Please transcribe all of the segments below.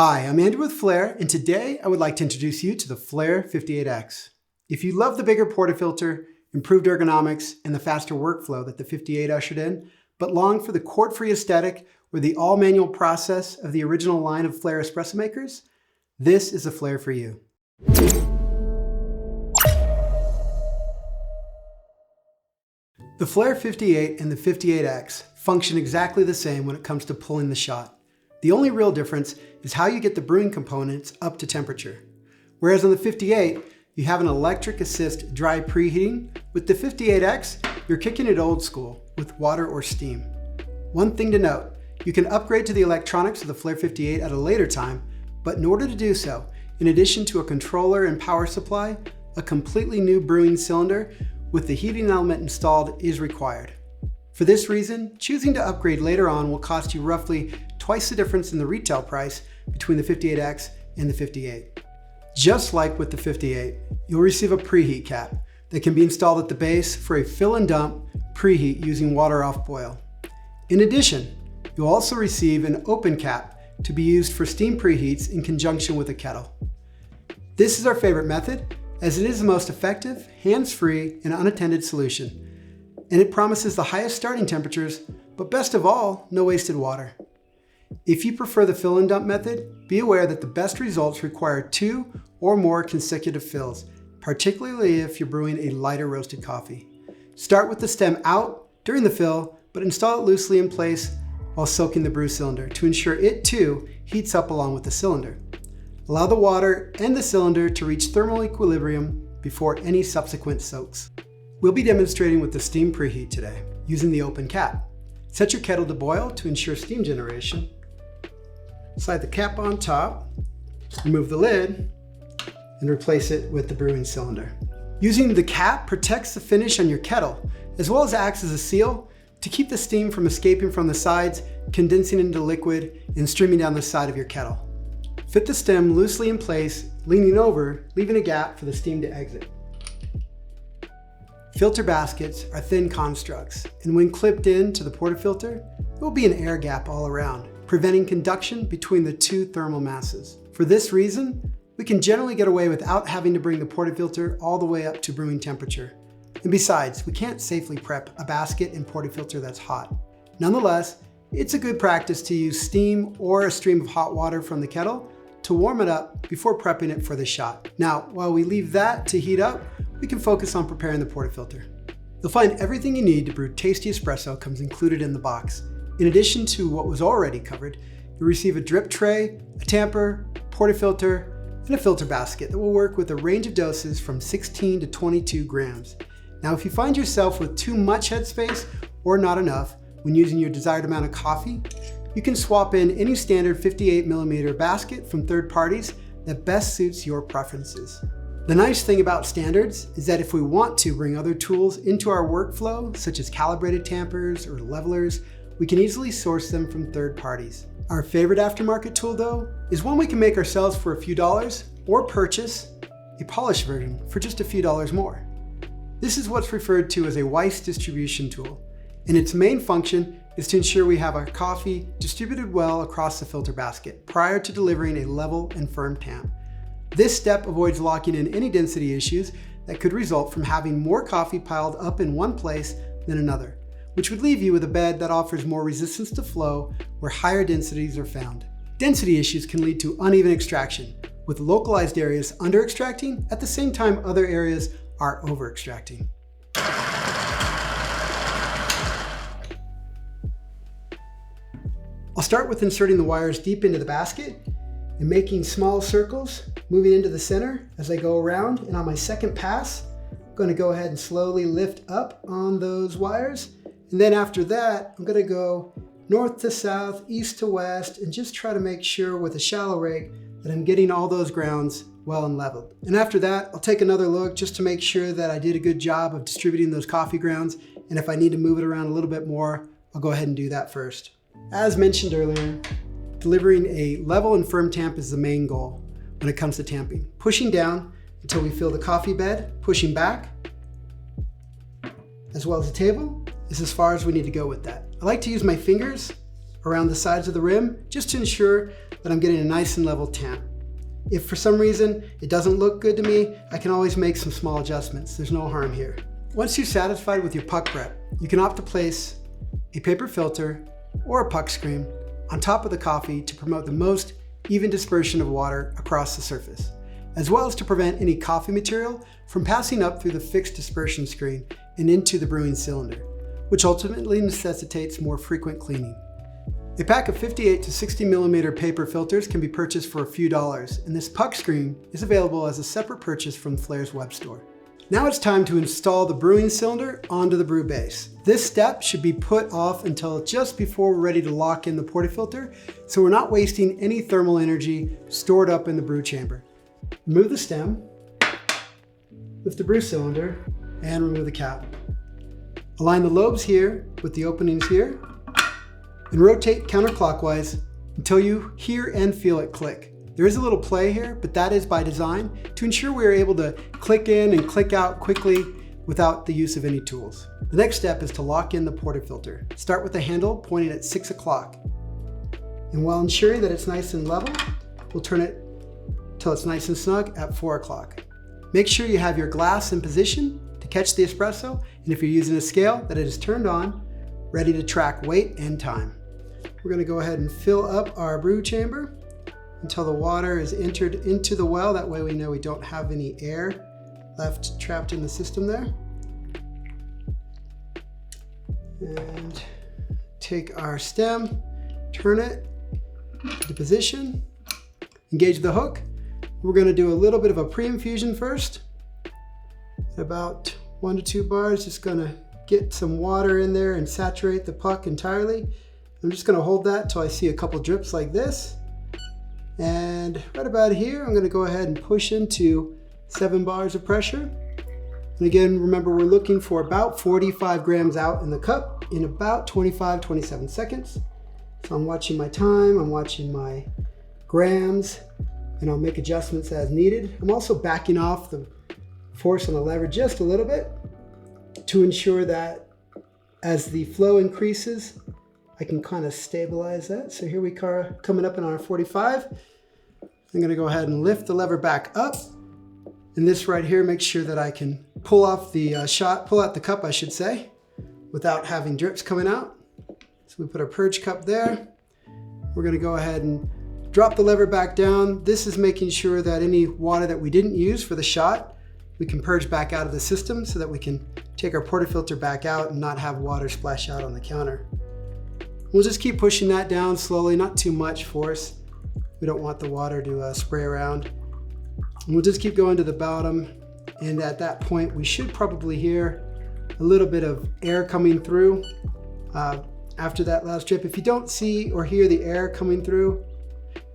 Hi, I'm Andrew with Flair, and today I would like to introduce you to the Flair 58X. If you love the bigger portafilter, improved ergonomics, and the faster workflow that the 58 ushered in, but long for the cord-free aesthetic or the all-manual process of the original line of Flair Espresso makers, this is a Flair for you. The Flair 58 and the 58X function exactly the same when it comes to pulling the shot. The only real difference is how you get the brewing components up to temperature. Whereas on the 58, you have an electric assist dry preheating, with the 58X, you're kicking it old school with water or steam. One thing to note, you can upgrade to the electronics of the Flair 58 at a later time, but in order to do so, in addition to a controller and power supply, a completely new brewing cylinder with the heating element installed is required. For this reason, choosing to upgrade later on will cost you roughly twice the difference in the retail price between the 58X and the 58. Just like with the 58, you'll receive a preheat cap that can be installed at the base for a fill and dump preheat using water off boil. In addition, you'll also receive an open cap to be used for steam preheats in conjunction with a kettle. This is our favorite method, as it is the most effective, hands-free, and unattended solution. And it promises the highest starting temperatures, but best of all, no wasted water. If you prefer the fill and dump method, be aware that the best results require 2 or more consecutive fills, particularly if you're brewing a lighter roasted coffee. Start with the stem out during the fill, but install it loosely in place while soaking the brew cylinder to ensure it too heats up along with the cylinder. Allow the water and the cylinder to reach thermal equilibrium before any subsequent soaks. We'll be demonstrating with the steam preheat today, using the open cap. Set your kettle to boil to ensure steam generation. Slide the cap on top, remove the lid, and replace it with the brewing cylinder. Using the cap protects the finish on your kettle, as well as acts as a seal to keep the steam from escaping from the sides, condensing into liquid, and streaming down the side of your kettle. Fit the stem loosely in place, leaning over, leaving a gap for the steam to exit. Filter baskets are thin constructs, and when clipped into the portafilter, there will be an air gap all around, preventing conduction between the two thermal masses. For this reason, we can generally get away without having to bring the portafilter all the way up to brewing temperature. And besides, we can't safely prep a basket and portafilter that's hot. Nonetheless, it's a good practice to use steam or a stream of hot water from the kettle to warm it up before prepping it for the shot. Now, while we leave that to heat up, we can focus on preparing the portafilter. You'll find everything you need to brew tasty espresso comes included in the box. In addition to what was already covered, you'll receive a drip tray, a tamper, portafilter, and a filter basket that will work with a range of doses from 16 to 22 grams. Now, if you find yourself with too much headspace or not enough when using your desired amount of coffee, you can swap in any standard 58mm basket from third parties that best suits your preferences. The nice thing about standards is that if we want to bring other tools into our workflow, such as calibrated tampers or levelers, we can easily source them from third parties. Our favorite aftermarket tool, though, is one we can make ourselves for a few dollars or purchase a polished version for just a few dollars more. This is what's referred to as a Weiss distribution tool, and its main function is to ensure we have our coffee distributed well across the filter basket prior to delivering a level and firm tamp. This step avoids locking in any density issues that could result from having more coffee piled up in one place than another, which would leave you with a bed that offers more resistance to flow where higher densities are found. Density issues can lead to uneven extraction, with localized areas under-extracting at the same time other areas are over-extracting. I'll start with inserting the wires deep into the basket and making small circles, moving into the center as I go around. And on my second pass, I'm going to go ahead and slowly lift up on those wires. And then after that, I'm going to go north to south, east to west, and just try to make sure with a shallow rake that I'm getting all those grounds well and leveled. And after that, I'll take another look just to make sure that I did a good job of distributing those coffee grounds. And if I need to move it around a little bit more, I'll go ahead and do that first. As mentioned earlier, delivering a level and firm tamp is the main goal when it comes to tamping. Pushing down until we feel the coffee bed, pushing back, as well as the table, is as far as we need to go with that. I like to use my fingers around the sides of the rim just to ensure that I'm getting a nice and level tamp. If for some reason it doesn't look good to me, I can always make some small adjustments. There's no harm here. Once you're satisfied with your puck prep, you can opt to place a paper filter or a puck screen on top of the coffee to promote the most even dispersion of water across the surface, as well as to prevent any coffee material from passing up through the fixed dispersion screen and into the brewing cylinder, which ultimately necessitates more frequent cleaning. A pack of 58 to 60 millimeter paper filters can be purchased for a few dollars, and this puck screen is available as a separate purchase from Flair's web store. Now it's time to install the brewing cylinder onto the brew base. This step should be put off until just before we're ready to lock in the portafilter, so we're not wasting any thermal energy stored up in the brew chamber. Remove the stem, lift the brew cylinder, and remove the cap. Align the lobes here with the openings here, and rotate counterclockwise until you hear and feel it click. There is a little play here, but that is by design to ensure we are able to click in and click out quickly without the use of any tools. The next step is to lock in the portafilter. Start with the handle pointing at 6 o'clock. And while ensuring that it's nice and level, we'll turn it till it's nice and snug at 4 o'clock. Make sure you have your glass in position to catch the espresso, and if you're using a scale, that it is turned on, ready to track weight and time. We're gonna go ahead and fill up our brew chamber until the water is entered into the well. That way we know we don't have any air left trapped in the system there. And take our stem, turn it into position, engage the hook. We're gonna do a little bit of a pre-infusion first. About 1 to 2 bars, just gonna get some water in there and saturate the puck entirely. I'm just gonna hold that till I see a couple drips like this. And right about here, I'm gonna go ahead and push into 7 bars of pressure. And again, remember we're looking for about 45 grams out in the cup in about 25, 27 seconds. So I'm watching my time, I'm watching my grams, and I'll make adjustments as needed. I'm also backing off the force on the lever just a little bit to ensure that as the flow increases, I can kind of stabilize that. So here we are coming up in our 45. I'm gonna go ahead and lift the lever back up. And this right here makes sure that I can pull off the pull out the cup, I should say, without having drips coming out. So we put our purge cup there. We're gonna go ahead and drop the lever back down. This is making sure that any water that we didn't use for the shot, we can purge back out of the system so that we can take our portafilter back out and not have water splash out on the counter. We'll just keep pushing that down slowly, not too much force. We don't want the water to spray around. And we'll just keep going to the bottom. And at that point, we should probably hear a little bit of air coming through after that last drip. If you don't see or hear the air coming through,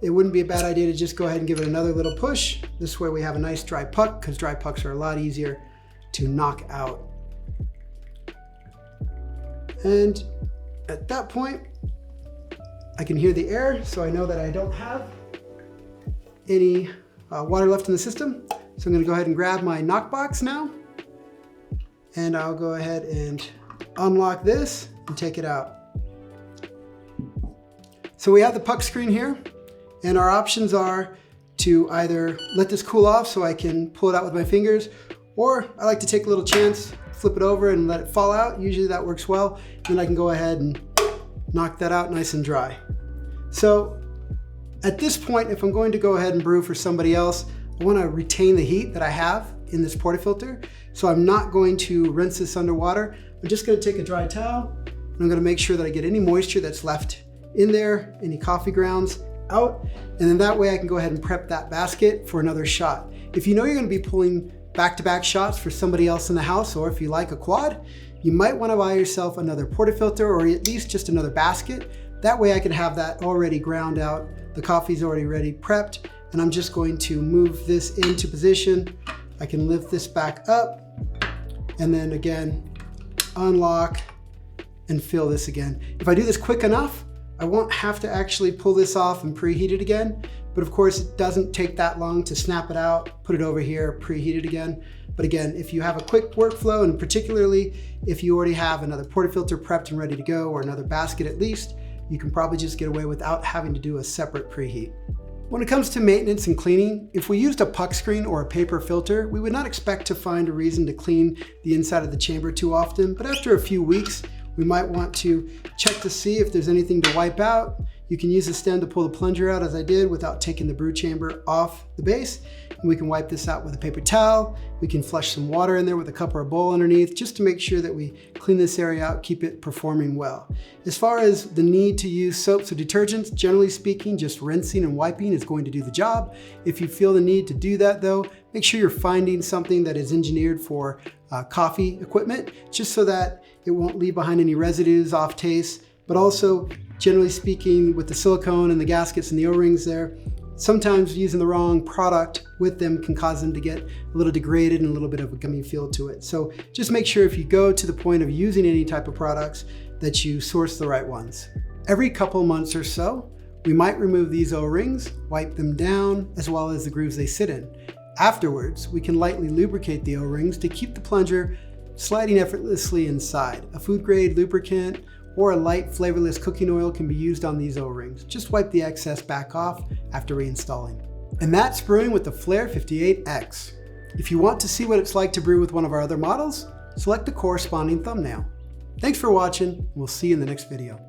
it wouldn't be a bad idea to just go ahead and give it another little push. This way we have a nice dry puck, because dry pucks are a lot easier to knock out. And at that point, I can hear the air, so I know that I don't have any water left in the system. So I'm gonna go ahead and grab my knockbox now, and I'll go ahead and unlock this and take it out. So we have the puck screen here, and our options are to either let this cool off so I can pull it out with my fingers, or I like to take a little chance, flip it over and let it fall out. Usually that works well. Then I can go ahead and knock that out nice and dry. So at this point, if I'm going to go ahead and brew for somebody else, I want to retain the heat that I have in this portafilter. So I'm not going to rinse this underwater. I'm just going to take a dry towel, and I'm going to make sure that I get any moisture that's left in there, any coffee grounds out, and then that way I can go ahead and prep that basket for another shot. If you know you're going to be pulling back-to-back shots for somebody else in the house, or if you like a quad, you might want to buy yourself another portafilter, or at least just another basket. That way I can have that already ground out. The coffee's already ready prepped, and I'm just going to move this into position. I can lift this back up, and then again, unlock and fill this again. If I do this quick enough, I won't have to actually pull this off and preheat it again. But of course, it doesn't take that long to snap it out, put it over here, preheat it again. But again, if you have a quick workflow, and particularly if you already have another portafilter prepped and ready to go, or another basket at least, you can probably just get away without having to do a separate preheat. When it comes to maintenance and cleaning, if we used a puck screen or a paper filter, we would not expect to find a reason to clean the inside of the chamber too often, but after a few weeks, we might want to check to see if there's anything to wipe out. You can use the stem to pull the plunger out, as I did, without taking the brew chamber off the base. And we can wipe this out with a paper towel. We can flush some water in there with a cup or a bowl underneath, just to make sure that we clean this area out, keep it performing well. As far as the need to use soaps or detergents, generally speaking, just rinsing and wiping is going to do the job. If you feel the need to do that though, make sure you're finding something that is engineered for coffee equipment, just so that it won't leave behind any residues, off taste, but also, generally speaking, with the silicone and the gaskets and the O-rings there, sometimes using the wrong product with them can cause them to get a little degraded and a little bit of a gummy feel to it. So just make sure if you go to the point of using any type of products that you source the right ones. Every couple months or so, we might remove these O-rings, wipe them down, as well as the grooves they sit in. Afterwards, we can lightly lubricate the O-rings to keep the plunger sliding effortlessly inside. A food grade lubricant or a light flavorless cooking oil can be used on these O-rings. Just wipe the excess back off after reinstalling. And that's brewing with the Flair 58X. If you want to see what it's like to brew with one of our other models, select the corresponding thumbnail. Thanks for watching, we'll see you in the next video.